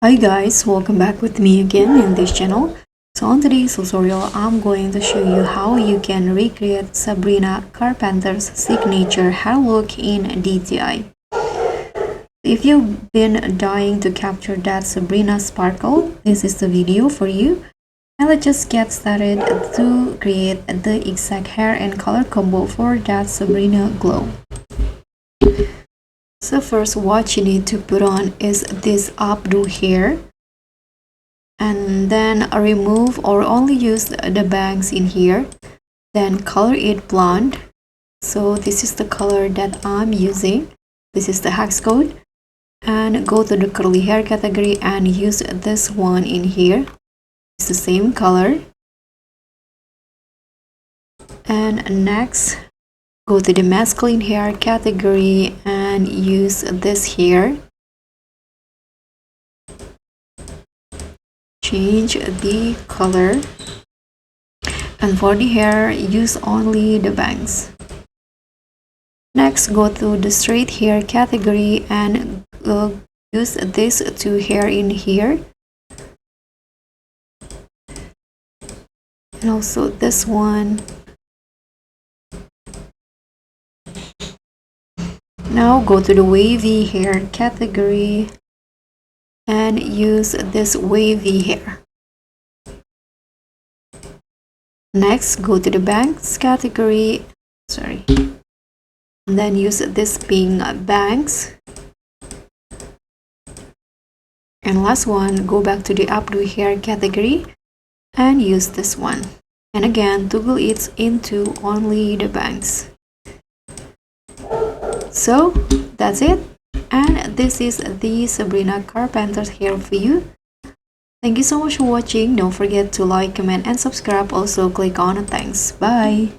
Hi guys, welcome back with me again in this channel. So on today's tutorial, I'm going to show you how you can recreate Sabrina Carpenter's signature hair look in DTI. If you've been dying to capture that Sabrina sparkle, this is the video for you. And let's just get started to create the exact hair and color combo for that Sabrina glow. So first, what you need to put on is this updo hair, and then remove or only use the bangs in here, then color it blonde. So this is the color that I'm using. This is the hex code, and go to the curly hair category and use this one in here. It's the same color. And next, go to the masculine hair category and use this here. Change the color, and for the hair, use only the bangs. Next, go to the straight hair category and use this two hair in here, and also this one. Now go to the wavy hair category and use this wavy hair. Next, go to the bangs category, and then use this pink bangs. And last one, go back to the updo hair category and use this one. And again, toggle it into only the bangs. So that's it, and this is the Sabrina Carpenter's hair for you. Thank you so much for watching. Don't forget to like, comment, and subscribe. Also click on thanks. Bye.